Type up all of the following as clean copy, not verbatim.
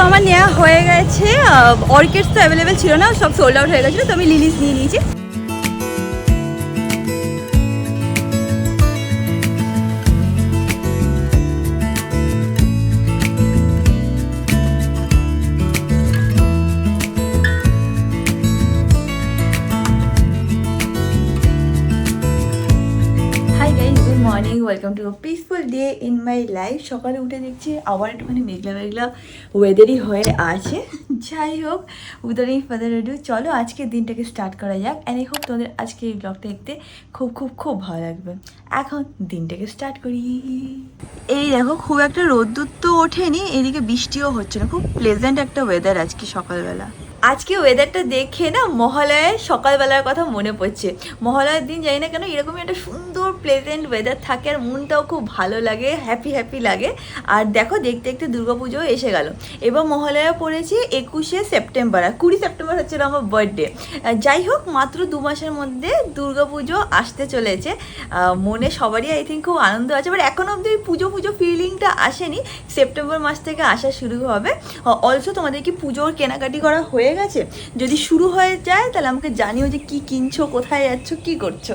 আমার নেওয়া হয়ে গেছে। অর্কিডস তো অ্যাভেলেবেল ছিল না, সব সোল্ড আউট হয়ে গেছিলো, তো আমি লিলিস নিয়ে নিয়েছি। Morning, welcome to peaceful day in my life. সকালে উঠে দেখছি আবার একটুখানি মেঘলা মেঘলা ওয়েদারই হয়ে আছে। যাই হোক, উইদাউট এনি ফার্দার অ্যাডু চলো আজকের দিনটাকে স্টার্ট করা যাক। অ্যান্ড আই হোপ তোমাদের আজকে এই ব্লগটা দেখতে খুব খুব খুব ভালো লাগবে। এখন দিনটাকে স্টার্ট করি। এই দেখো, খুব একটা রোদ্দুর তো ওঠেনি, এদিকে বৃষ্টিও হচ্ছে না, খুব প্লেজেন্ট একটা ওয়েদার আজকে সকালবেলা। আজকে ওয়েদারটা দেখে না মহালয়ার সকালবেলার কথা মনে পড়ছে। মহালয়ার দিন জানি না কেন এরকমই একটা সুন্দর প্লেজেন্ট ওয়েদার থাকে আর মনটাও খুব ভালো লাগে, হ্যাপি হ্যাপি লাগে। আর দেখো দেখতে দেখতে দুর্গাপুজোও এসে গেল। এবার মহালয়া পড়েছে 21শে সেপ্টেম্বর, আর 20 সেপ্টেম্বর হচ্ছে আমার বার্থডে। যাই হোক, মাত্র 2 মাসের মধ্যে দুর্গাপুজো আসতে চলেছে। মনে সবারই আই থিঙ্ক খুব আনন্দ আছে, বাট এখনও অবধি পুজো ফিলিংটা আসেনি। সেপ্টেম্বর মাস থেকে আসা শুরু হবে। অলসো তোমাদের কি পুজোর কেনাকাটি করা হয়ে গেছে? যদি শুরু হয়ে যায় তাহলে আমাকে জানিও যে কি কিনছো, কোথায় যাচ্ছ, কি করছো।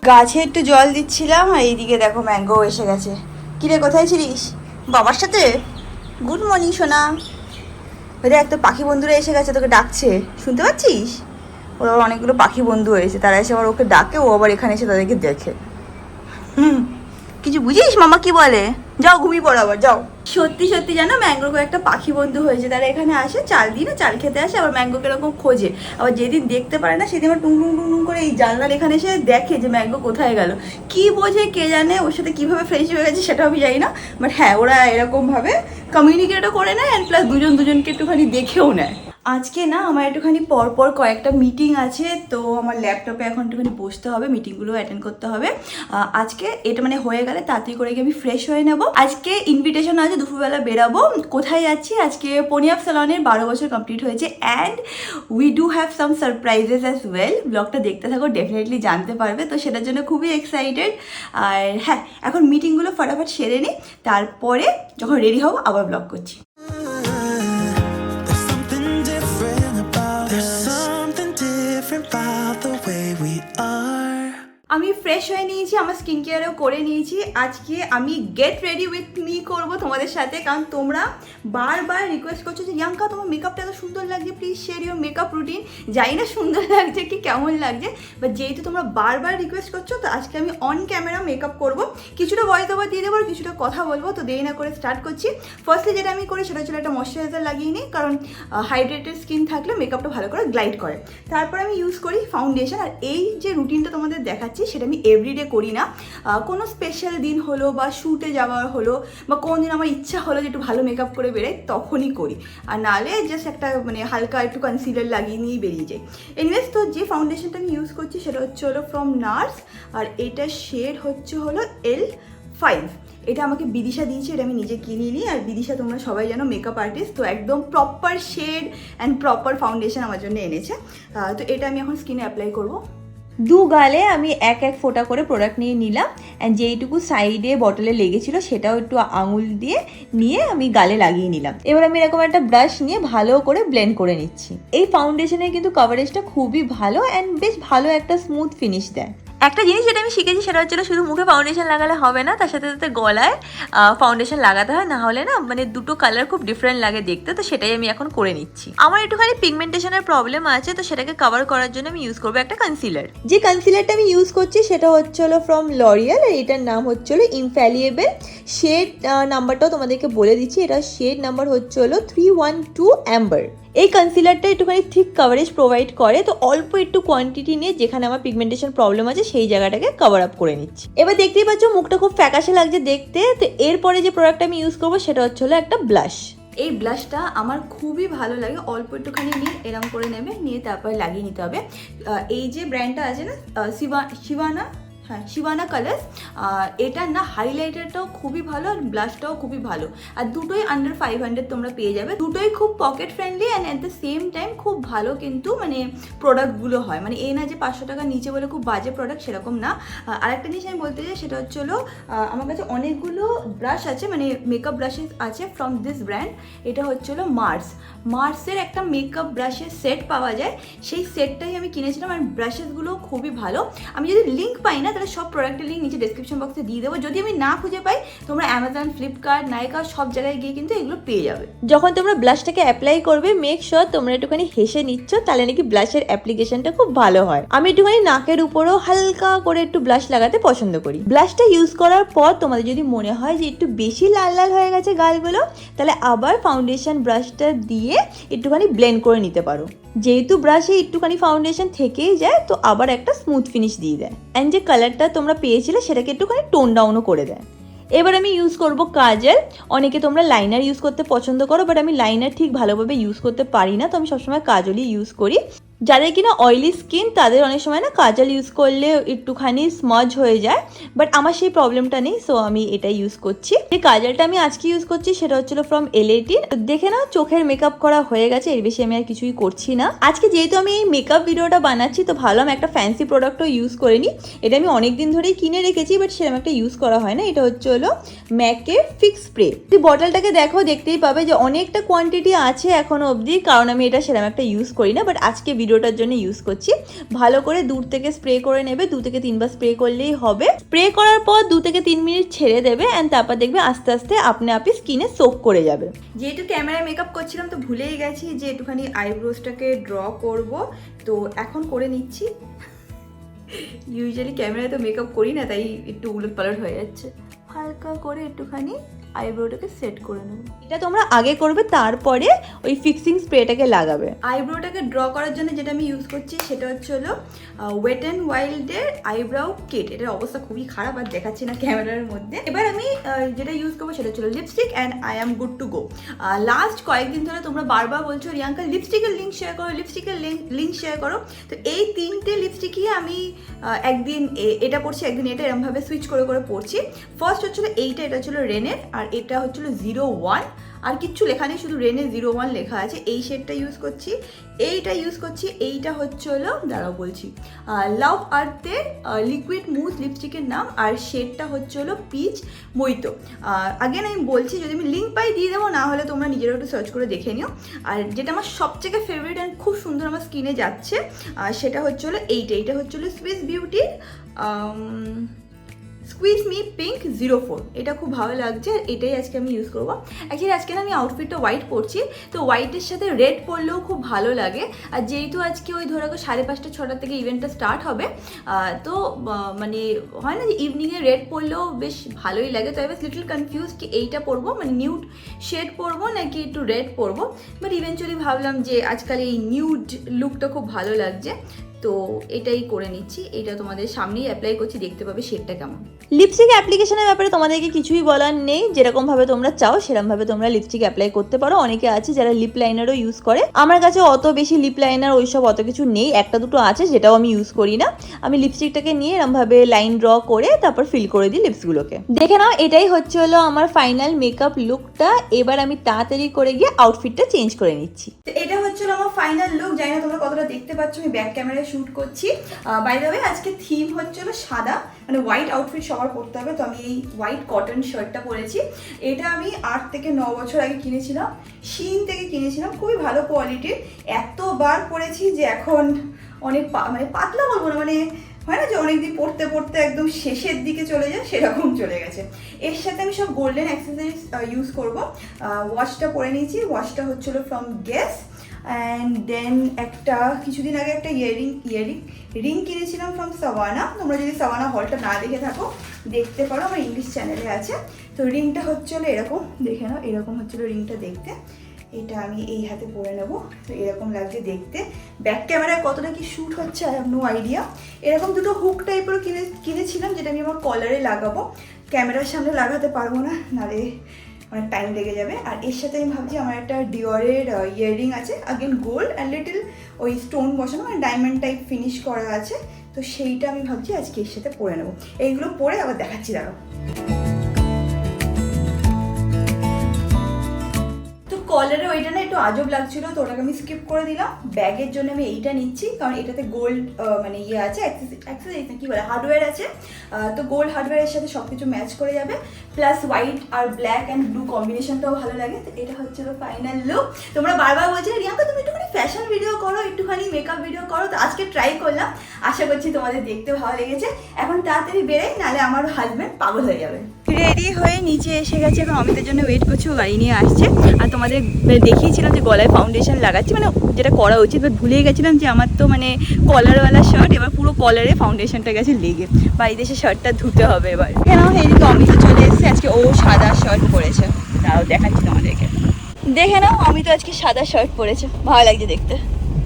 গাছে একটু জল দিচ্ছিলাম আর এইদিকে দেখো ম্যাঙ্গো এসে গেছে। কিরে, কোথায় ছিলিস? বাবার সাথে? গুড মর্নিং সোনা। ওদের একটা পাখি বন্ধুরা এসে গেছে, তোকে ডাকছে, শুনতে পাচ্ছিস? ওর আবার অনেকগুলো পাখি বন্ধু হয়েছে, তারা এসে আবার ওকে ডাকে, ও আবার এখানে এসে তাদেরকে দেখে। কিছু বুঝিস মামা কি বলে? যাও ঘুমিয়ে পড়ো আবার, যাও। সত্যি সত্যি জানো, ম্যাঙ্গোকে একটা পাখি বন্ধু হয়েছে, তারা এখানে আসে, চাল দিই না, চাল খেতে আসে, আবার ম্যাঙ্গোকে এরকম খোঁজে। আবার যেদিন দেখতে পারে না সেদিন আবার টুং টুং টুং টুং করে এই জানলার এখানে এসে দেখে যে ম্যাঙ্গো কোথায় গেল। কি বোঝে কে জানে, ওর সাথে কীভাবে ফ্রেশ হয়ে গেছে সেটাও আমি জানি না, বাট হ্যাঁ ওরা এরকমভাবে কমিউনিকেটও করে নেয় অ্যান্ড প্লাস দুজনকে একটুখানি দেখেও নেয়। আজকে না আমার একটুখানি পরপর কয়েকটা মিটিং আছে, তো আমার ল্যাপটপে এখন একটুখানি বসতে হবে, মিটিংগুলো অ্যাটেন্ড করতে হবে। আজকে এটা মানে হয়ে গেলে তাড়াতাড়ি করে গিয়ে আমি ফ্রেশ হয়ে নেব। আজকে ইনভিটেশন আছে, দুপুরবেলা বেরাবো। কোথায় যাচ্ছি? আজকে পনিয়াব স্যালনের 12 বছর কমপ্লিট হয়েছে and we do have some surprises as well. ব্লগটা দেখতে থাকো, ডেফিনেটলি জানতে পারবে, তো সেটার জন্য খুবই এক্সাইটেড। আর হ্যাঁ, এখন মিটিংগুলো ফটাফট সেরে নিই, তারপরে যখন রেডি হবো আবার ব্লগ করছি। আমি ফ্রেশ হয়ে নিয়েছি, আমার স্কিন কেয়ারও করে নিয়েছি। আজকে আমি গেট রেডি উইথ মি করবো তোমাদের সাথে, কারণ তোমরা বারবার রিকোয়েস্ট করছো যে রিয়াঙ্কা তোমার মেকআপটা এত সুন্দর লাগছে, please share your makeup routine. জানি না সুন্দর লাগছে কি কেমন লাগছে, বাট যেহেতু তোমরা বারবার রিকোয়েস্ট করছো, তো আজকে আমি অন ক্যামেরা মেকআপ করবো। কিছুটা ভয়েস ওভার দিয়ে দেবো আর কিছুটা কথা বলবো, তো দেরি না করে স্টার্ট করছি। ফার্স্টলি যেটা আমি করি সেটা হচ্ছে একটা ময়শ্চারাইজার লাগিয়ে নিই, কারণ হাইড্রেটেড স্কিন থাকলে মেকআপটা ভালো করে গ্লাইড করে। তারপর আমি ইউজ করি ফাউন্ডেশন। আর এই যে রুটিনটা তোমাদের দেখাচ্ছি সেটা আমি এভরিডে করি না, কোনো স্পেশাল দিন হলো বা শ্যুটে যাওয়া হলো বা কোনো দিন আমার ইচ্ছা হলো যে একটু ভালো মেকআপ করে বেরোই, তখনই করি। আর নাহলে জাস্ট একটা মানে হালকা একটু কনসিলার লাগিয়ে নিয়েই বেরিয়ে যাই। এনিওয়েজ, তো যে ফাউন্ডেশনটা আমি ইউজ করছি সেটা হচ্ছে হলো ফ্রম নার্স, আর এটার শেড হচ্ছে হলো L5। এটা আমাকে বিদিশা দিয়েছে, এটা আমি নিজে কিনে নিই। আর বিদিশা তোমরা সবাই জানো মেকআপ আর্টিস্ট, তো একদম proper shade and proper foundation আমার জন্য এনেছে। তো এটা আমি এখন স্কিনে অ্যাপ্লাই করবো। দু গালে আমি এক এক ফোঁটা করে প্রোডাক্ট নিয়ে নিলাম, অ্যান্ড যেইটুকু সাইডে বটলে লেগেছিল সেটাও একটু আঙুল দিয়ে নিয়ে আমি গালে লাগিয়ে নিলাম। এবার আমি এরকম একটা ব্রাশ নিয়ে ভালো করে ব্লেন্ড করে নিচ্ছি। এই ফাউন্ডেশনের কিন্তু কভারেজটা খুবই ভালো অ্যান্ড বেশ ভালো একটা স্মুথ ফিনিশ দেয়। একটা জিনিস যেটা আমি শিখেছি সেটা হচ্ছে শুধু মুখে ফাউন্ডেশন লাগালে হবে না, তার সাথে সাথে গলায় ফাউন্ডেশন লাগাতে হয়, না হলে না মানে দুটো কালার খুব ডিফারেন্ট লাগে দেখতে। তো সেটাই আমি এখন করে নিচ্ছি। আমার একটুখানি পিগমেন্টেশনের প্রবলেম আছে, তো সেটাকে কভার করার জন্য আমি ইউজ করবো একটা কনসিলার। যে কনসিলারটা আমি ইউজ করছি সেটা হচ্ছে হলো ফ্রম লরিয়াল, আর এটার নাম হচ্ছে হলো ইনফ্যালিয়েবল। শেড নাম্বারটাও তোমাদেরকে বলে দিচ্ছি, এটা শেড নাম্বার হচ্ছে হলো 312 অ্যাম্বার। এই কনসিলারটা একটুখানি থিক কভারেজ প্রোভাইড করে, তো অল্প একটু কোয়ান্টিটি নিয়ে যেখানে আমার পিগমেন্টেশন প্রবলেম আছে সেই জায়গাটাকে কভার আপ করে নিচ্ছি। এবার দেখতেই পাচ্ছ মুখটা খুব ফ্যাকাশে লাগছে দেখতে। তো এরপরে যে প্রোডাক্টটা আমি ইউজ করবো সেটা হচ্ছে হলো একটা ব্লাশ। এই ব্লাশটা আমার খুবই ভালো লাগে, অল্প একটুখানি নিয়ে এরম করে নেবে, নিয়ে তারপরে লাগিয়ে নিতে হবে। এই যে ব্র্যান্ডটা আছে না, শিবানা, হ্যাঁ শিবানা কালার্স। এটার না হাইলাইটারটাও খুবই ভালো আর ব্লাশটাও খুবই ভালো, আর দুটোই আন্ডার 500 তোমরা পেয়ে যাবে। দুটোই খুব pocket friendly and at the same time খুব ভালো কিন্তু মানে প্রোডাক্টগুলো হয়, মানে এই না যে 500 টাকা নিচে বলে খুব বাজে প্রোডাক্ট সেরকম না। আরেকটা জিনিস আমি বলতে চাই সেটা হচ্ছিলো আমার কাছে অনেকগুলো ব্রাশ আছে, মানে মেকআপ ব্রাশেস আছে ফ্রম দিস ব্র্যান্ড। এটা হচ্ছিলো মার্সের একটা মেকআপ ব্রাশের সেট পাওয়া যায়, সেই সেটটাই আমি কিনেছিলাম আর ব্রাশেসগুলো খুবই ভালো। আমি যদি লিঙ্ক পাই না তাহলে সব প্রোডাক্টের লিঙ্ক নিচে ডেসক্রিপশন বক্সে দিয়ে দেবো, যদি আমি না খুঁজে পাই তোমরা অ্যামাজন, ফ্লিপকার্ট, নাইকা সব জায়গায় গিয়ে কিন্তু এগুলো পেয়ে যাবে। যখন তোমরা ব্লাশটাকে অ্যাপ্লাই করবে মেক শিওর তোমরা একটুখানি হেসে নিচ্ছ, তাহলে নাকি ব্লাশের অ্যাপ্লিকেশনটা খুব ভালো হয়। আমি একটুখানি নাকের উপরেও হালকা করে একটু ব্লাশ লাগাতে পছন্দ করি। ব্লাশটা ইউজ করার পর তোমাদের যদি মনে হয় যে একটু বেশি লাল লাল হয়ে গেছে গালগুলো, তাহলে আবার ফাউন্ডেশন ব্রাশটা দিয়ে একটুখানি ব্লেন্ড করে নিতে পারো। যেহেতু ব্রাশে একটুখানি ফাউন্ডেশন থেকেই যায় তো আবার একটা স্মুথ ফিনিশ দিয়ে দেয়, অ্যান্ড যে কালারটা তোমরা পেয়েছিলে সেটাকে একটুখানি টোন ডাউনও করে দেয়। এবার আমি ইউজ করব কাজল। অনেকে তোমরা লাইনার ইউজ করতে পছন্দ করো, বাট আমি লাইনার ঠিক ভালোভাবে ইউজ করতে পারি না, তো আমি সবসময় কাজলই ইউজ করি। যাদের কিনা অয়েলি স্কিন তাদের অনেক সময় না কাজল ইউজ করলে একটুখানি স্মাজ হয়ে যায়, বাট আমার সেই প্রবলেমটা নেই, সো আমি এটা ইউজ করছি। যে কাজলটা আমি আজকে ইউজ করছি সেটা হচ্ছিল ফ্রম এলএটি। দেখে না চোখের মেকআপ করা হয়ে গেছে, এর বেশি আমি আর কিছুই করছি না। আজকে যেহেতু আমি এই মেকআপ ভিডিওটা বানাচ্ছি তো ভাবলাম একটা ফ্যান্সি প্রোডাক্টও ইউজ করে নিই। এটা আমি অনেক দিন ধরেই কিনে রেখেছি, বাট সেরকম একটা ইউজ করা হয় না। এটা হচ্ছে হলো ম্যাকের ফিক্স স্প্রে। বটলটাকে দেখো দেখতেই পাবে যে অনেকটা কোয়ান্টিটি আছে এখনো অবধি, কারণ আমি এটা সেরকম একটা ইউজ করি না, বাট আজকে ভিডিওটার জন্য ইউজ করছি। ভালো করে দূর থেকে স্প্রে করে নেবে, 2 থেকে 3 বার স্প্রে করলেই হবে। স্প্রে করার পর 2 থেকে 3 মিনিট ছেড়ে দেবে, অ্যান্ড তারপর দেখবে আস্তে আস্তে আপনি স্কিনে সোক করে যাবে। যেহেতু ক্যামেরায় মেকআপ করছিলাম তো ভুলেই গেছি যে একটুখানি আইব্রোসটাকে ড্র করব, তো এখন করে নিচ্ছি। ইউজুয়ালি ক্যামেরায় তো মেকআপ করি না, তাই একটু উলট পালট হয়ে যাচ্ছে। হালকা করে একটুখানি আইব্রোটাকে সেট করে নেব। এটা তোমরা আগে করবে, তারপরে ওই ফিক্সিং স্প্রেটাকে লাগাবে। আইব্রোটাকে ড্র করার জন্য যেটা আমি ইউজ করছি সেটা হচ্ছে হলো ওয়েট অ্যান্ড ওয়াইল্ডের আইব্রাউ কিট। এটার অবস্থা খুবই খারাপ আর দেখাচ্ছি না ক্যামেরার মধ্যে। এবার আমি যেটা ইউজ করবো সেটা হচ্ছিল lipstick, and I am good to go. Last কয়েকদিন ধরে তোমরা বারবার বলছো রিয়াঙ্কা লিপস্টিকের লিঙ্ক শেয়ার করো, লিপস্টিকের লিঙ্ক শেয়ার করো। তো এই 3টে লিপস্টিকই আমি একদিন এটা পড়ছি, একদিন এটা, এরমভাবে সুইচ করে করে পড়ছি। ফার্স্ট হচ্ছিলো এইটা, এটা হচ্ছিলো রেনের, আর এটা হচ্ছিলো 01, আর কিচ্ছু লেখা নেই, শুধু রেনে 01 লেখা আছে। এই শেডটা ইউজ করছি, এইটা ইউজ করছি। এইটা হচ্ছে হলো দাঁড়াও বলছি, লাভ আর্থের লিকুইড মুস লিপস্টিকের নাম, আর শেডটা হচ্ছে হলো পিচ মইতো। আগেন আমি বলছি যদি আমি লিঙ্ক পাই দিয়ে দেবো, না হলে তোমরা নিজেরা একটু সার্চ করে দেখে নিও। আর যেটা আমার সবথেকে ফেভারিট অ্যান্ড খুব সুন্দর আমার স্কিনে যাচ্ছে সেটা হচ্ছে হলো এইটা হচ্ছে হলো সুইস বিউটির স্কুইজ মি পিঙ্ক 04। এটা খুব ভালো লাগছে, আর এটাই আজকে আমি ইউজ করবো। অ্যাকচুয়ালি আজকে না আমি আউটফিটটা হোয়াইট পরছি, তো হোয়াইটের সাথে রেড পরলেও খুব ভালো লাগে। আর যেহেতু আজকে ওই ধরো 5:30 6টা থেকে ইভেন্টটা স্টার্ট হবে, তো মানে হয় না যে ইভিনিংয়ে রেড পরলেও বেশ ভালোই লাগে। তো আই ওয়াজ লিটল কনফিউজ কি এইটা পরবো মানে নিউড শেড পরবো নাকি একটু রেড পরবো, বাট ইভেনচুয়ালি ভাবলাম যে আজকাল এই নিউড লুকটা খুব ভালো লাগছে, তো এটাই করে নিচ্ছি। এটা তোমাদের সামনেই অ্যাপ্লাই করছি, দেখতে পাবে শেডটা কেমন। লিপস্টিক অ্যাপ্লিকেশনের ব্যাপারে তোমাদেরকে কিছুই বলার নেই, যেরকমভাবে তোমরা চাও সেরকমভাবে তোমরা লিপস্টিক অ্যাপ্লাই করতে পারো। অনেকে আছে যারা লিপ লাইনারও ইউজ করে, আমার কাছে অত বেশি লিপ লাইনার ওইসব অত কিছু নেই, একটা দুটো আছে যেটাও আমি ইউজ করি না। আমি লিপস্টিকটাকে নিয়ে এরমভাবে লাইন ড্র করে তারপর ফিল করে দিই লিপসগুলোকে। দেখে নাও এটাই হচ্ছে হলো আমার ফাইনাল মেকআপ লুকটা। এবার আমি তাড়াতাড়ি করে গিয়ে আউটফিটটা চেঞ্জ করে নিচ্ছি। তো এটা হচ্ছে আমার ফাইনাল লুক। জানি না তোমরা কতটা দেখতে পাচ্ছ, আমি ব্যাক ক্যামেরায় শুট করছি। বাই দ্য ওয়ে আজকে থিম হচ্ছে সাদা, মানে হোয়াইট আউটফিট সবার পরতে হবে। তো আমি এই হোয়াইট কটন শার্টটা পরেছি। এটা আমি 8 থেকে 9 বছর আগে কিনেছিলাম, শিন থেকে কিনেছিলাম, খুবই ভালো কোয়ালিটির। এতবার পরেছি যে এখন অনেক মানে পাতলা বলবো না, মানে হয় না যে অনেকদিন পড়তে পড়তে একদম শেষের দিকে চলে যায়, সেরকম চলে গেছে। এর সাথে আমি সব গোল্ডেন অ্যাক্সেসরিজ ইউজ করবো। ওয়াচটা পরে নিয়েছি, ওয়াচটা হচ্ছিল ফ্রম গেস। অ্যান্ড দেন একটা কিছুদিন আগে একটা রিং কিনেছিলাম ফ্রম সাভানা। তোমরা যদি সাভানা হলটা না দেখে থাকো দেখতে পারো, আমার ইংলিশ চ্যানেলে আছে। তো রিংটা হচ্ছিলো এরকম, দেখে নাও, এরকম হচ্ছিলো রিংটা দেখতে। এটা আমি এই হাতে পরে নেবো, তো এরকম লাগছে দেখতে। ব্যাক ক্যামেরায় কতটা কি শ্যুট হচ্ছে আই হ্যাভ নো আইডিয়া। এরকম দুটো হুক টাইপের কিনেছিলাম, যেটা আমি আমার কলারে লাগাবো। ক্যামেরার সামনে লাগাতে পারবো না, নাহলে অনেক টাইম লেগে যাবে। আর এর সাথে আমি ভাবছি আমার একটা ডিওরের ইয়াররিং আছে, আগেন গোল্ড অ্যান্ড লিটল ওই স্টোন বসানো, মানে ডায়মন্ড টাইপ ফিনিশ করা আছে। তো সেইটা আমি ভাবছি আজকে এর সাথে পরে নেবো। এইগুলো পরে আবার দেখাচ্ছি, দাঁড়াও। কলারে ওইটা না একটু আজব লাগছিল, তো ওটাকে আমি স্কিপ করে দিলাম। ব্যাগের জন্য আমি এইটা নিচ্ছি, কারণ এটাতে গোল্ড মানে ইয়ে আছে, অ্যাক্সেসরিজ না কি বলে, হার্ডওয়্যার আছে। তো গোল্ড হার্ডওয়্যারের সাথে সব কিছু ম্যাচ করে যাবে, প্লাস হোয়াইট আর ব্ল্যাক অ্যান্ড ব্লু কম্বিনেশনটাও ভালো লাগে। তো এটা হচ্ছে ফাইনাল লুক। তোমরা বারবার বলছিলে রিয়াঙ্কা তুমি একটুখানি ফ্যাশন ভিডিও করো, একটুখানি মেকআপ ভিডিও করো, তো আজকে ট্রাই করলাম। আশা করছি তোমাদের দেখতে ভালো লেগেছে। এখন তাড়াতাড়ি বেরোই, নাহলে আমার হাজব্যান্ড পাগল হয়ে যাবে। রেডি হয়ে নিচে এসে গেছে, এখন অমিতের জন্য ওয়েট করছি, ও গাড়ি নিয়ে আসছে। আর তোমাদের দেখিয়েছিলাম যে গলায় ফাউন্ডেশন লাগাচ্ছি, মানে যেটা করা উচিত, বাট ভুলে গেছিলাম যে আমার তো মানে কলারওয়ালা শার্ট, এবার পুরো কলারে ফাউন্ডেশনটা গেছে লেগে। বাড়িতে এসে শার্টটা ধুতে হবে এবার। কেন এইদিকে অমিত চলে এসেছে, আজকে ও সাদা শার্ট পরেছে, তাও দেখাচ্ছি তোমাদেরকে। দেখে নাও, অমিত আজকে সাদা শার্ট পরেছে, ভালো লাগছে দেখতে।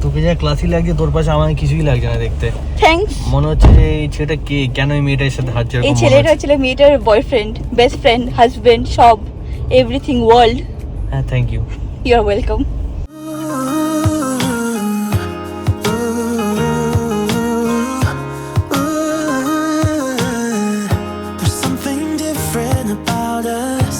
তোকে যা ক্লাসি লাগছে তোর পাশে আমাকে কিছুই লাগছে না দেখতে। থ্যাঙ্কস। মনে হচ্ছে যে এই ছেলেটা কে, কেন এই মেয়েটার সাথে হাত এই ছেলেটা হচ্ছিল মেয়েটার বয়ফ্রেন্ড, বেস্ট ফ্রেন্ড, হাজবেন্ড, সব এভরিথিং ওয়ার্ল্ড। হ্যাঁ, thank you. You are welcome. There's something different about us.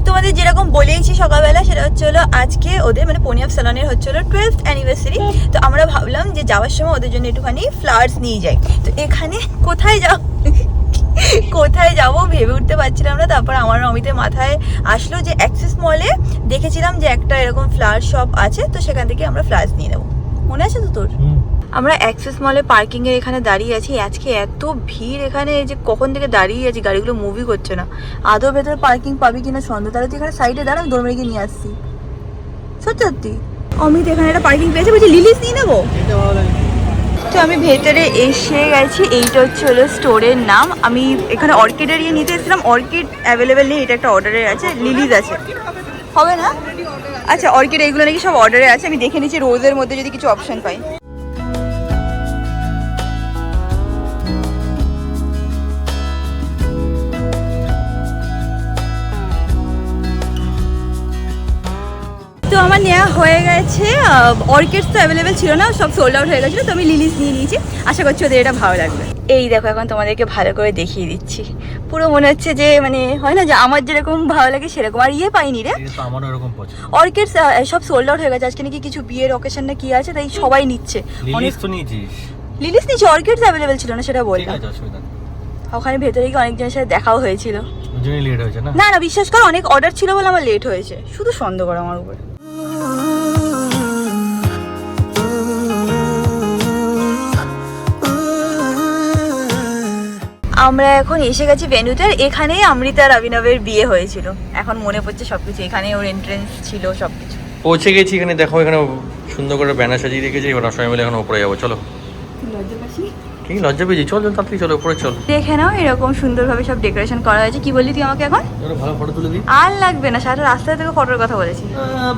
তোমাদের যেরকম বলেইছি সকালবেলা, সেটা হচ্ছে হলো আজকে ওদের মানে পনিয়াব স্যালনের হচ্ছে হলো 12th অ্যানিভার্সারি। তো আমরা ভাবলাম যে যাওয়ার সময় ওদের জন্য একটুখানি ফ্লাওয়ার্স নিয়ে যাই। তো এখানে কোথায় যাবো ভেবে উঠতে পারছিলাম না। তারপর আমার অমিতের মাথায় আসলো যে অ্যাক্সিস মলে দেখেছিলাম যে একটা এরকম ফ্লাওয়ার শপ আছে, তো সেখান থেকে আমরা ফ্লাওয়ার্স নিয়ে নেবো। মনে আছে তো তোর? আমরা অ্যাক্সেস মলে পার্কিংয়ের এখানে দাঁড়িয়ে আছি। আজকে এত ভিড় এখানে যে কখন থেকে দাঁড়িয়ে আছি, গাড়িগুলো মুভই করছে না। আদৌ ভেতরে পার্কিং পাবি কিনা সন্দেহ। তাহলে তুই এখানে সাইডে দাঁড়া, আমি দৌড় মেরে গিয়ে নিয়ে আসছি। সত্যি অমিত এখানে একটা পার্কিং পেয়েছে, বলছি লিলিস নিয়ে নেবো। তো আমি ভেতরে এসে গেছি। এইটা হচ্ছে হলো স্টোরের নাম। আমি এখানে অর্কিডের ইয়ে নিতে এসেছিলাম, অর্কিড অ্যাভেলেবেল নেই, এটা একটা অর্ডারের আছে। লিলিজ আছে, হবে না? আচ্ছা, অর্কিড এইগুলো নাকি সব অর্ডারে আছে। আমি দেখে নিচ্ছি রোজের মধ্যে যদি কিছু অপশন পাই। তো আমার নেওয়া হয়ে গেছে। অর্কিডস তো অ্যাভেলেবেল ছিল না, সব সোল্ড আউট হয়ে গেছিলো। তো আমি লিলিস নিয়ে নিয়েছি, আশা করছি ওদের এটা ভালো লাগবে। এই দেখো, এখন তোমাদেরকে ভালো করে দেখিয়ে দিচ্ছি। পুরো মনে হচ্ছে যে মানে হয় না যে আমার যেরকম ভালো লাগে সেরকম। আর ইয়ে পাইনি রে, আমারও এরকম পছন্দ। অর্কিডস সব সোল্ড আউট হয়ে গেছে। আজকে নাকি কিছু বিয়ের অকেশন না কি আছে, তাই সবাই নিচ্ছে। লিলিস তো নিয়েছিস? লিলিস নিচ্ছে, অর্কিডস অ্যাভেলেবেল ছিল না, সেটা ঠিক বললাম। আছে, অসুবিধা নেই। ওখানে ভেতরে গিয়ে অনেকজনের সাথে দেখাও হয়েছিল। ওই জন্যই লেট হয়েছে না? না না, বিশ্বাস করো, অনেক অর্ডার ছিল বলে আমার লেট হয়েছে। শুধু সন্দেহ করো আমার উপর। আমরা এখন এসে গেছি ভেন্যুতে। এখানেই অমৃতা আর অভিনবের বিয়ে হয়েছিল। এখন মনে পড়ছে সবকিছু, এখানে ওর এন্ট্রেন্স ছিল সবকিছু। পৌঁছে গেছি এখানে, দেখো এখানে সুন্দর করে ব্যানার সাজিয়ে রেখেছি। এবার সবাই মিলে এখন উপরে যাবো, চলো। কি লজ্জা পেয়েছি? চল তাড়াতাড়ি চলো, উপরে চল। দেখে নাও, এরকম সুন্দরভাবে সব ডেকোরেশন করা হয়েছে। কি বললি তুই আমাকে এখন? ভালো ফটো তুলে দিই। আর লাগবে না, সারা রাস্তায় থেকে ফটোর কথা বলেছি।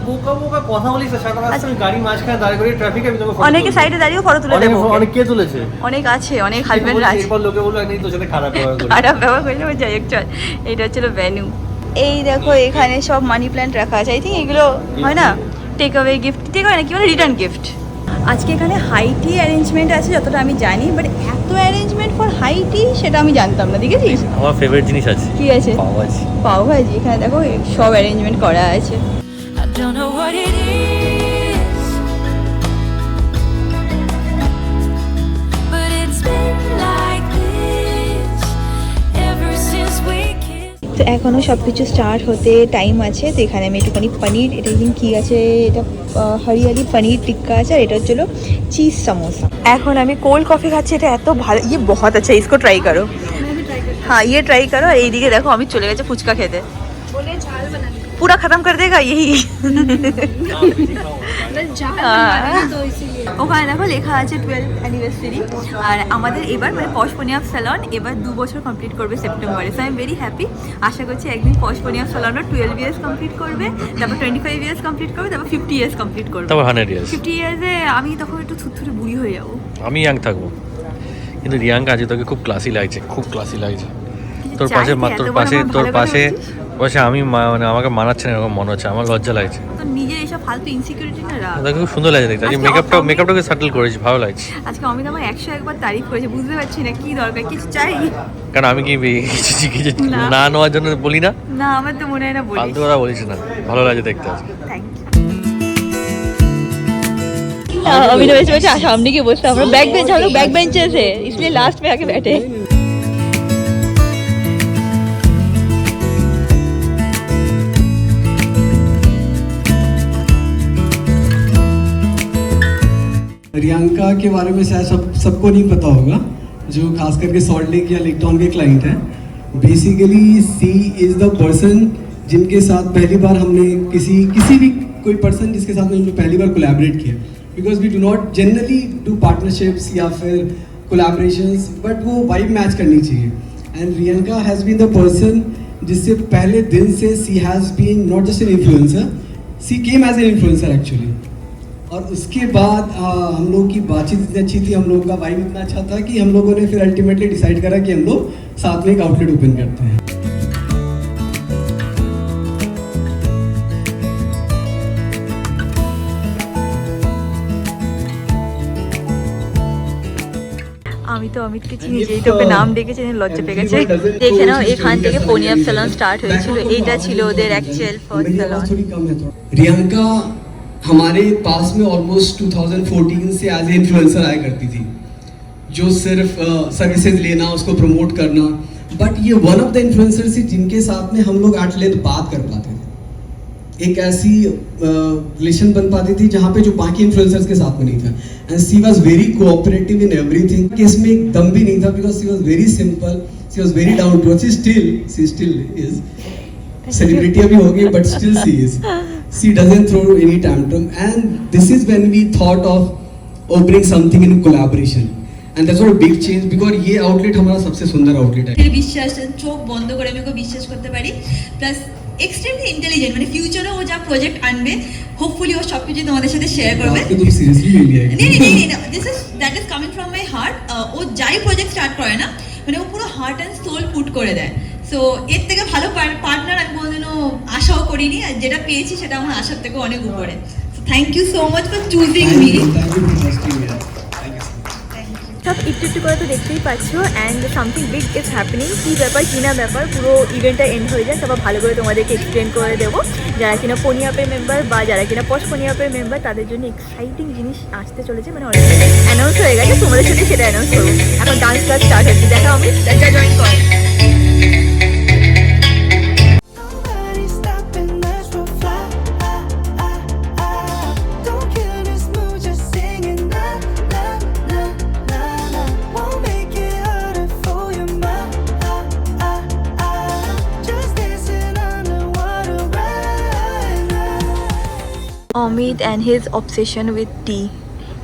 বোকা কথা বলিস না, সারা রাস্তা আমি গাড়ি মাঝখানে দাঁড় করে ট্রাফিকে আমি তোমাকে অনেকে সাইডে দাঁড়িয়েও ফটো তুলে দেবো। অনেক কে তুলেছে? অনেক আছে, অনেক হাজবেন্ড আছে। এরপর লোকে বললো একদিন তোর সাথে খারাপ ব্যবহার করি। খারাপ ব্যবহার করলে যাই হোক, চল। এইটা হচ্ছিল ভেন্যু। এই দেখো, এখানে সব মানি প্ল্যান্ট রাখা আছে। আই থিঙ্ক এগুলো হয় না take away gift, take away না, কি বলে, রিটার্ন গিফট। আজকে এখানে হাই টি অ্যারেঞ্জমেন্ট আছে যতটা আমি জানি, বাট এত অ্যারেঞ্জমেন্ট ফর হাই টি সেটা আমি জানতাম না। দেখেছিস? আমার ফেভারিট জিনিস আছে। কি আছে? পাও আছে। পাও ভাজি। এখানে দেখো সব অ্যারেঞ্জমেন্ট করা আছে। I don't know what it is, but it's been like this ever since we kissed. তো এখনও সব কিছু স্টার্ট হতে টাইম আছে। তো এখানে আমি একটুখানি পনির, এটা কি আছে, এটা হরিয়ালি পনির টিক্কা আছে, আর এটা হচ্ছিল চিজ সমোসা। এখন আমি কোল্ড কফি খাচ্ছি, এটা এত ভালো, ইয়ে বহুত আচ্ছা, ইসকো ট্রাই করো। হ্যাঁ, ইয়ে ট্রাই করো। আর এইদিকে দেখো আমি চলে গেছে ফুচকা খেতে। पूरा खत्म कर देगा यही। ওখানে দেখো লেখা আছে 12th অ্যানিভার্সারি। আর আমাদের এবার মানে পশ পনিয়াব স্যালন এবার 2 বছর কমপ্লিট করবে সেপ্টেম্বরে। So I am very happy. আশা করছি একদিন পশ পনিয়াব স্যালনও 12 ইয়ার্স কমপ্লিট করবে, তারপর 25 ইয়ার্স কমপ্লিট করবে, তারপর 50 ইয়ার্স কমপ্লিট করবে। তারপর 100 ইয়ার্স। 50 ইয়ার্সে আমি তখন একটু থুরথুরে বুড়ি হয়ে যাবো। আমি ইয়াং থাকবো। কিন্তু রিয়াঙ্কা আজ তোকে খুব ক্লাসি লাগছে, খুব ক্লাসি লাগছে। তোর পাশে বলছে আমি মানে আমাকে মানাচ্ছে না এরকম মনে হচ্ছে, আমার লজ্জা লাগছে। তো নিজের এইসব ফালতু ইনসিকিউরিটি না রাখ। দেখো খুব সুন্দর লাগছে দেখতে, আজকে মেকআপটাকে সেটেল করেছি, ভালো লাগছে। আজকে অমিত আমার 101 তারিফ করেছে, বুঝতে পারছি না কি দরকার, কিছু চাই কারণ আমি কি কিছু না। না নেওয়ার জন্য বলি না, না, আমার তো মনে হয় না বলি। ফালতু কথা বলিস না, ভালো লাগছে দেখতে আজকে। থ্যাংক अभी तो वैसे वैसे सामने के बोलते हम लोग बैक बेंच, हम लोग बैक बेंचर्स है इसलिए लास्ट में आके बैठे। रियांका के बारे में शायद सबको नहीं पता होगा, जो खास करके सॉल्ट लेक या लेक टाउन के क्लाइंट हैं। Basically she is the person जिनके साथ पहली बार हमने किसी भी कोई पर्सन जिसके साथ हमने पहली बार कोलैबोरेट किया, because we do not generally do partnerships या फिर कोलैबोरेशंस, बट वो वाइब मैच करनी चाहिए। And Riyanka has been the person जिससे पहले दिन से she has been not just an influencer, she came as an influencer actually. और उसके बाद हम लोग की बातचीत इतनी अच्छी थी, हम लोग का वाइब इतना अच्छा था कि हम लोगों ने फिर अल्टीमेटली डिसाइड करा कि हम लोग साथ में एक आउटलेट ओपन करते हैं। আমি তো অমিতকে চিনি, যেই তোকে নাম ডেকেছে লজ্জা পেয়ে গেছে। দেখে নাও, এখান থেকে পনিয়াপ স্যালন স্টার্ট হয়েছিল, এইটা ছিল ওদের অ্যাকচুয়াল ফার্স্ট স্যালন। रियांका हमारे पास में ऑलमोस्ट 2014 से एज ए इन्फ्लुएंसर आया करती थी, जो सिर्फ सर्विसेज लेना, उसको प्रमोट करना। बट ये वन ऑफ द इन्फ्लुएंसर थी जिनके साथ में हम लोग एट लेंथ बात कर पाते थे, एक ऐसी रिलेशन बन पाती थी जहाँ पे जो बाकी इन्फ्लुएंसर्स के साथ में नहीं था। And she was very cooperative in everything, कि इसमें एक दम भी नहीं था, because she was very simple, she was very down to earth, she still is celebrity अभी हो गई, but still she is, she doesn't throw any tantrum, and this is when we thought of opening something in collaboration, and that's not a big change because ये outlet हमारा सबसे सुंदर outlet है। এর বিশ্বাস, চোখ বন্ধ করে আমি ওকে বিশ্বাস করতে পারি, প্লাস এক্সট্রিমলি ইন্টেলিজেন্ট, মানে ফিউচারে ও যা প্রজেক্ট আনবে হোপফুলি ও সবকিছু তোমাদের সাথে শেয়ার করবে। आपको तुम सीरियसली ले लिया है? नहीं, this is that is coming from my heart. ও যাই প্রজেক্ট স্টার্ট করে না, মানে ও পুরো হার্ট অ্যান্ড সোল পুট করে দেয়। সো এর থেকে ভালো পার্টনার আমি কোনোদিনও আশাও করিনি, আর যেটা পেয়েছি সেটা আমার আশার থেকে অনেক উপরে। Thank you so much for choosing me. Thank you for trusting me. Thank you so much. সব একটু একটু করে তো দেখতেই পাচ্ছ, and something big is happening. কী ব্যাপার কী না ব্যাপার, পুরো ইভেন্টটা এন্ড হয়ে যায়, তারপর ভালো করে তোমাদেরকে এক্সপ্লেন করে দেবো। যারা কিনা পনিয়াপের মেম্বার বা যারা কিনা পশ পনিয়াপের মেম্বার, তাদের জন্য এক্সাইটিং জিনিস আসতে চলেছে, মানে অলরেডি অ্যানাউন্স হয়ে গেছে, তোমাদের সাথে সেটা অ্যানাউন্স করবো। এখন ডান্স ক্লাস স্টার্ট হচ্ছে, দেখা আমি জয়েন কর। Nobody's stopping us, we'll fly. Don't kill this mood, just singing na na na na na. Won't make it harder for your mind. Just dancing underwater right now. Amit and his obsession with tea.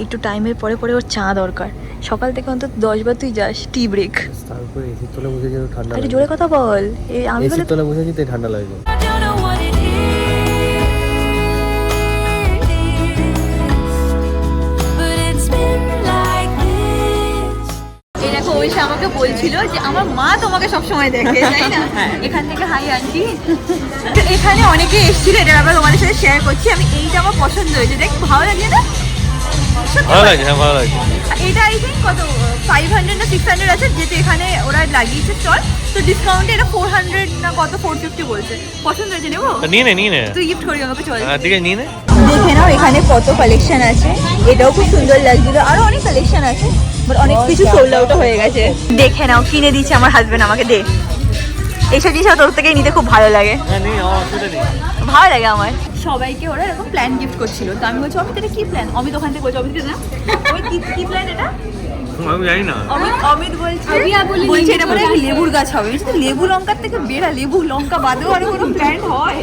একটু টাইমের পরে পরে ওর চা দরকার, সকাল থেকে অন্তত 10 বার তুই যাস টি ব্রেক। তারপরে এসি তলে বসে যেতে ঠান্ডা একটু জোরে কথা বল, এই আমি বলে তলে বসে যেতে ঠান্ডা লাগে। I don't know what it is, but it's been like this. এই দেখো, ওই সে আমাকে বলছিল যে আমার মা তোমাকে সবসময় দেখে, তাই না? এখান থেকে হাই আন্টি। এখানে অনেকে এসেছিল, এটা ব্যাপারে তোমাদের সাথে শেয়ার করছি আমি। এইটা আমার পছন্দ হয়েছে, দেখ ভালো লাগে না? সত্যি ভালো কথা। লাগছে, হ্যাঁ ভালো লাগছে। এটা আই থিঙ্ক কত 500 না 600 আছে, যেহেতু এখানে ওরা লাগিয়েছে স্টল, তো ডিসকাউন্টে এটা 400 না কত 450 বলছে। পছন্দ হয়েছে, নেবো? তা নিয়ে নে তুই গিফট করি আমাকে, চল। ঠিক আছে নিয়ে নে। দেখে নাও এখানে কত কালেকশন আছে, এটাও খুব সুন্দর লাগছিল, আরো অনেক কালেকশন আছে, বাট অনেক কিছু সোল্ড আউট হয়ে গেছে। দেখে নাও, কিনে দিচ্ছে আমার হাজবেন্ড আমাকে, দে। এইসব জিনিস তোর থেকে নিতে খুব ভালো লাগে, হ্যাঁ নিয়ে আমার অসুবিধা নেই। ভালো লাগে আমার। সবাইকে ওরা এরকম প্ল্যান গিফট করছিল, তো আমি বলছি অমিত এটা কি প্ল্যান? অমিত ওখান থেকে বলছি অমিত না, ওই কি প্ল্যান এটা? আমি জানি না। অমিত বলছে এটা বলে লেবুর গাছ হবে। লেবু লঙ্কার থেকে বেড়া, লেবু লঙ্কা বাদেও আরো কোনো প্ল্যান হয়?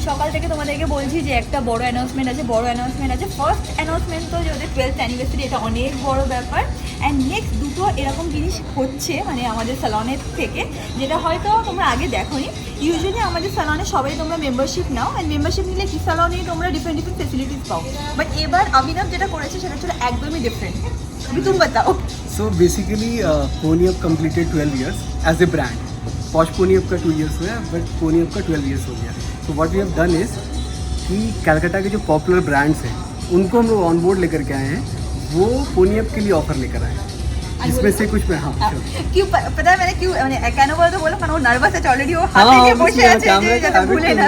সকাল থেকে তোমাদেরকে বলছি যে একটা বড় অ্যানাউন্সমেন্ট আছে। ফার্স্ট অ্যানাউন্সমেন্ট তো যে ওদের 12th অ্যানিভার্সারি, এটা অনেক বড় ব্যাপার। অ্যান্ড নেক্সট দুটো এরকম জিনিস হচ্ছে, মানে আমাদের স্যালনের থেকে, যেটা হয়তো তোমরা আগে দেখোনি। ইউজুয়ালি আমাদের স্যালনে সবাই তোমরা মেম্বারশিপ নাও, অ্যান্ড মেম্বারশিপ নিলে কি স্যালনে তোমরা ডিফারেন্ট ফেসিলিটিস পাও। বাট এবার অভিনব যেটা করেছে সেটা ছিল একদমই ডিফারেন্ট। তুমি বাতাও। So basically, Pony Up completed 12 years as a brand. Posh pony up का 2 years हुआ है, बट पोनी अप का 12 years हो गया. तो what we have done is कि कलकत्ता के जो पॉपुलर ब्रांड्स हैं उनको हम लोग ऑन बोर्ड लेकर के आए हैं, वो पोनी अप के लिए ऑफर लेकर आए हैं, जिसमें से कुछ में हाँ क्यों पता है मैंने क्यों মানে কেন বলতো বলো কারণ ও নার্ভাস আছে অলরেডি ও হাতে নিয়ে বসে আছে যে যাতে ভুলে না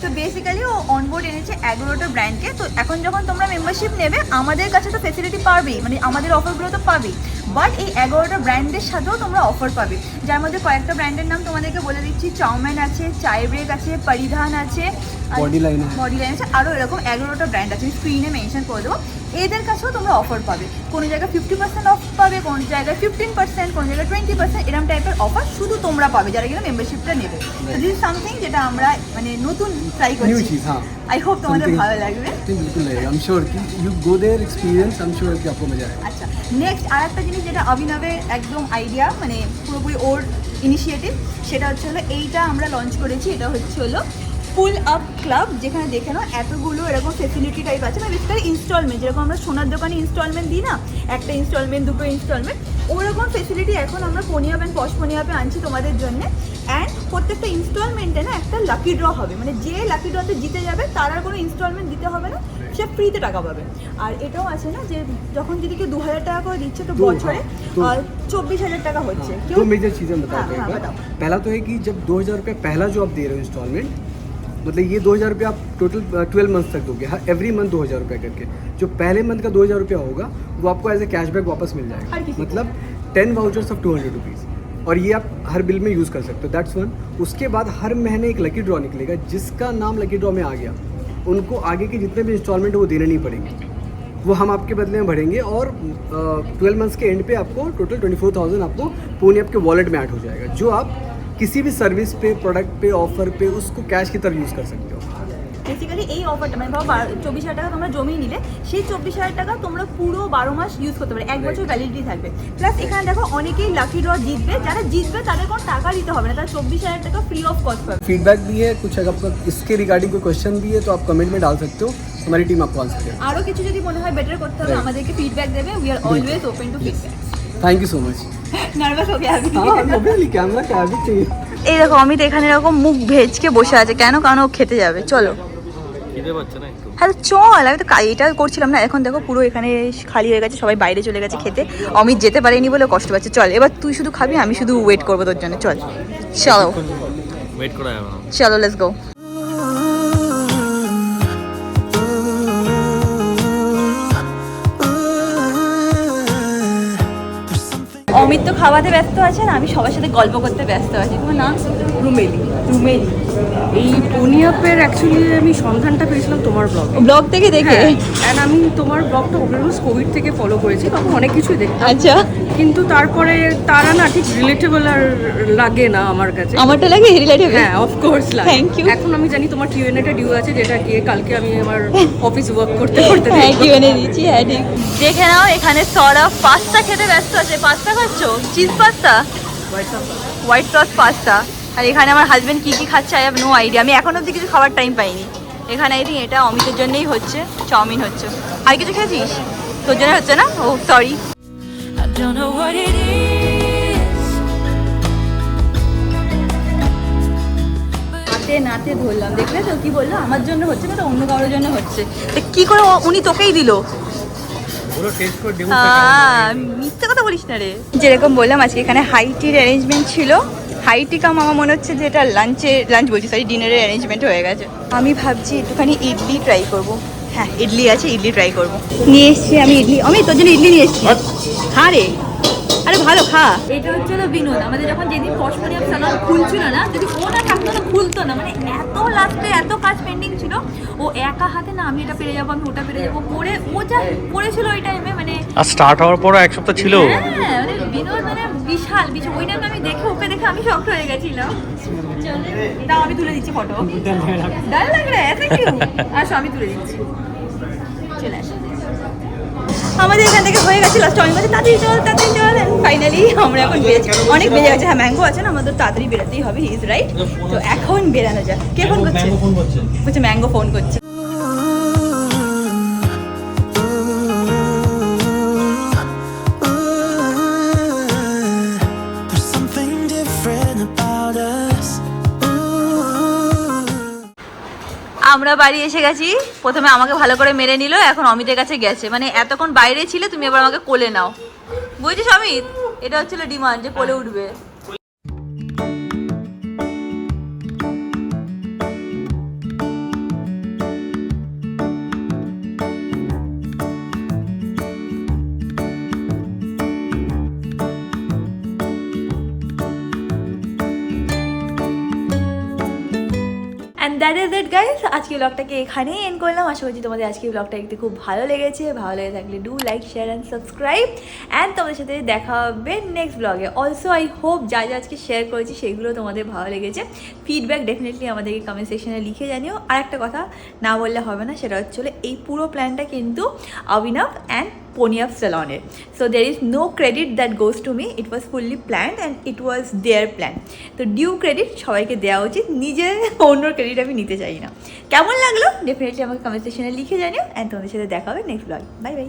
তো বেসিক্যালি ও অনবোর্ড এনেছে 11টা ব্র্যান্ডকে তো এখন যখন তোমরা মেম্বারশিপ নেবে আমাদের কাছে তো ফ্যাসিলিটি পাবেই মানে আমাদের অফারগুলো তো পাবেই বাট এই 11টা ব্র্যান্ডের সাথেও তোমরা অফার পাবে যার মধ্যে কয়েকটা ব্র্যান্ডের নাম তোমাদেরকে বলে দিচ্ছি চাউম্যান আছে চাই ব্রেক আছে পরিধান আছে বডি লাইন আছে আরও এরকম 11টা ব্র্যান্ড আছে স্ক্রিনে মেনশন করে দেবো এদের কাছেও তোমরা অফার পাবে কোনো জায়গায় 50% অফ পাবে কোনো জায়গায় 15% কোনো জায়গায় 20% এরকম টাইপের অফার শুধু তোমরা পাবে যারা কিনা মেম্বারশিপটা নেবে তো দিস ইজ সামথিং যেটা আমরা মানে নতুন ট্রাই न्यू করছি चीज़ हाँ আই হোপ তোমাদের ভালো লাগবে बिल्कुल लगेगा. आई एम श्योर कि you go their experience, I am sure कि आपको मजा आएगा. আচ্ছা নেক্সট আর একটা জিনিস যেটা অভিনবের একদম আইডিয়া মানে পুরোপুরি ওর ইনিশিয়েটিভ সেটা হচ্ছে হলো এইটা আমরা লঞ্চ করেছি এটা হচ্ছে হলো ফুল আপ ক্লাব যেখানে দেখে নাও এতগুলো এরকম ফেসিলিটি টাইপ আছে মানে বেসিক্যালি ইনস্টলমেন্ট যেরকম আমরা সোনার দোকানে ইনস্টলমেন্ট দিই না একটা ইনস্টলমেন্ট দুটো ইনস্টলমেন্ট ওরকম ফেসিলিটি এখন আমরা পনিয়াপ অ্যান্ড পশ পনিয়াপে আনছি তোমাদের জন্য অ্যান্ড প্রত্যেকটা ইনস্টলমেন্টে না একটা লাকি ড্র হবে মানে যে লাকি ড্রতে জিতে যাবে তার আর কোনো ইনস্টলমেন্ট দিতে হবে না সে ফ্রিতে টাকা পাবে আর এটাও আছে না যে যখন যদি কেউ 2000 টাকা করে দিচ্ছে তো বছরে 24,000 টাকা হচ্ছে दो मेजर चीज़ें हाँ, बताते हाँ, हैं. बताओ. पहला तो है कि जब 2,000 रुपये पहला जो आप दे रहे हो इंस्टॉलमेंट मतलब ये 2,000 रुपये आप टोटल 12 मंथ तक दोगे हर एवरी मंथ 2,000 रुपये करके जो पहले मंथ का 2,000 रुपया होगा वो आपको एज ए कैशबैक वापस मिल हर जाएगा किसी को. मतलब 10 वाउचर्स ऑफ 200 रुपीज़ और ये आप हर बिल में यूज़ कर सकते हो. That's one. उसके बाद हर महीने एक लकी ड्रॉ निकलेगा जिसका नाम लकी ड्रॉ में आ गया उनको आगे के जितने भी इंस्टॉलमेंट है वो देने नहीं पड़ेंगे, वो हम आपके बदले में भरेंगे और 12 मंथ्स के एंड पे आपको टोटल 24,000 आपको पूने आपके वॉलेट में ऐड हो जाएगा जो आप किसी भी सर्विस पे प्रोडक्ट पे ऑफर पे उसको कैश की तरह यूज़ कर सकते हो. বেসিক্যালি এই অফারটা মানে ধরো 24,000 টাকা তোমরা জমিয়ে নিলে সেই 24,000 টাকা তোমরা পুরো 12 মাস ইউজ করতে পারবে 1 বছর ভ্যালিডিটি থাকবে প্লাস এখানে দেখো অনেকেই লাকি ড্র জিতবে যারা জিতবে তাদের কোনো টাকা দিতে হবে না তারা 24,000 টাকা ফ্রি অফ कॉस्ट পাবে फीडबैक भी है कुछ अगर आपका इसके रिगार्डिंग कोई क्वेश्चन भी है तो आप कमेंट में डाल सकते हो, हमारी टीम आपको आंसर करेगी. আরও কিছু যদি মনে হয় বেটার করতে হবে আমাদেরকে ফিডব্যাক দেবে we are always open to feedback thank you so much. Nervous হয়ে গেছে हाँ मोबाइल कैमरा क्या भी चाहिए. এই দেখো অমিত এখানে এরকম মুখ ভেজকে বসে আছে কেন কারণ ও খেতে যাবে চলো খিদে পাচ্ছে না একটু হ্যাঁ চল আমি তো এটা করছিলাম না এখন দেখো পুরো এখানে খালি হয়ে গেছে সবাই বাইরে চলে গেছে খেতে অমিত যেতে পারেনি বলে কষ্ট পাচ্ছে চল এবার তুই শুধু খাবি আমি শুধু ওয়েট করবো তোর জন্য চল চলো ওয়েট করা যাবে না চলো লেটস গো অমিত তো খাওয়াতে ব্যস্ত আছে না আমি সবার সাথে গল্প করতে ব্যস্ত আছি তোমার নাম রুমেলি রুমেলি এই পোনিয়াপের অ্যাকচুয়ালি আমি সন্ধানটা পেয়েছিলাম তোমার ব্লগে ব্লগ থেকে দেখে অ্যান্ড আমি তোমার ব্লগটা ওভারঅল কোভিড থেকে ফলো করেছি তখন অনেক কিছুই দেখতাম আচ্ছা কিন্তু তারপরে তারা না ঠিক রিলেটেবল আর লাগে না আমার কাছে আমারটা লাগে রিলেটিভ হ্যাঁ অফকোর্স লাগে Thank you. এখন আমি জানি তোমার কিউএনএটা ডিউ আছে যেটা গিয়ে কালকে আমি আমার অফিস ওয়ার্ক করতে করতে হ্যাঁ দেখবো। কিউএনএ দিচ্ছি হ্যাঁ ঠিক দেখে নাও এখানে সৌরভ পাস্তা খেতে ব্যস্ত আছে পাস্তা খাচ্ছ cheese pasta white sauce pasta আর এখানে আমার হাজবেন্ড কি কি খাচ্ছে আই হ্যাভ নো আইডিয়া আমি এখন অবধি কিছু খাবার টাইম পাইনি এখানে আই থিঙ্ক এটা অমিতের জন্যই হচ্ছে চাউমিন হচ্ছে আর কিছু খেয়েছিস তোর জন্য হচ্ছে না ও sorry I don't know what it is. নাতে নাতে ধরলাম দেখলে তো কি বললো আমার জন্য হচ্ছে না তো অন্য কারোর জন্য হচ্ছে তো কি করে উনি তোকেই দিল পুরো টেস্ট করে মিথ্যে কথা বলিস না রে যেরকম বললাম আজকে এখানে হাইটির অ্যারেঞ্জমেন্ট ছিল হাইটি কাম আমার মনে হচ্ছে যে এটা লাঞ্চ বলছি সরি ডিনারের অ্যারেঞ্জমেন্ট হয়ে গেছে আমি ভাবছি একটুখানি ইডলি ট্রাই করব হ্যাঁ ইডলি আছে ইডলি ট্রাই করব নিয়ে এসছি আমি ইডলি আমি তোর জন্য ইডলি নিয়ে এসছি খা রে আরে ভালো খা এটা হচ্ছে না বিনোদ আমাদের যখন যেদিন পশমনিয়াম সালাম খুলছিল না যদি ও না থাকতো না খুলতো না মানে এত লাস্টে এত কাজ পেন্ডিং ছিল ও একা হাতে না আমি এটা পেরে যাবো আমি ওটা পেরে যাবো করে ও যা করেছিল ওই টাইমে মানে আর স্টার্ট হওয়ার পর এক সপ্তাহ ছিল হ্যাঁ মানে বিনোদ মানে বিশাল বিশাল ওই টাইমে আমি দেখে ওকে দেখে আমি শক্ত হয়ে গেছিলাম দাও আমি তুলে দিচ্ছি ফটো ডাল লাগ রে থ্যাংক ইউ আসো আমি তুলে দিচ্ছি চলে আসো আমাদের এখান থেকে হয়ে গেছে লাস্ট টাইম আছে তাড়াতাড়ি চল ফাইনালি আমরা এখন বেরিয়েছি অনেক বেজে গেছে হ্যাঁ ম্যাঙ্গো আছে না আমাদের তাড়াতাড়ি বেরোতেই হবে হি ইজ রাইট তো এখন বেরানো যাক কে ফোন করছে বলছে ম্যাঙ্গো ফোন করছে There's something different about আমরা বাড়ি এসে গেছি। প্রথমে আমাকে ভালো করে মেরে নিল, এখন অমিতের কাছে গেছে। মানে এতক্ষণ বাইরে ছিলে, তুমি এবার আমাকে কোলে নাও, বুঝেছিস অমিত? এটা হচ্ছিল ডিমান্ড যে কোলে উঠবে। And that is it guys, আজকে ব্লগটাকে এখানেই এন্ড করলাম। আশা করছি তোমাদের আজকে ব্লগটা দেখতে খুব ভালো লেগেছে। ভালো লেগে থাকলে do like, share and subscribe. And তোমাদের সাথে দেখা হবে নেক্সট ব্লগে। অলসো আই হোপ যা যা আজকে শেয়ার করেছি সেগুলো তোমাদের ভালো লেগেছে। ফিডব্যাক ডেফিনেটলি আমাদেরকে কমেন্ট সেকশনে লিখে জানিও। আর একটা কথা না বললে হবে না, সেটা হচ্ছে এই পুরো প্ল্যানটা কিন্তু অভিনব and Ponyup salon. So there is no credit that goes to me. It was fully planned and it was their plan. তো ডিউ ক্রেডিট সবাইকে দেওয়া উচিত, নিজের অন্যর ক্রেডিট আমি নিতে চাই না। কেমন লাগলো ডেফিনেটলি আমাকে কমেন্ট সেকশনে লিখে জানিও। অ্যান্ড তোমাদের সাথে দেখা হবে নেক্সট ব্লগ। Bye bye.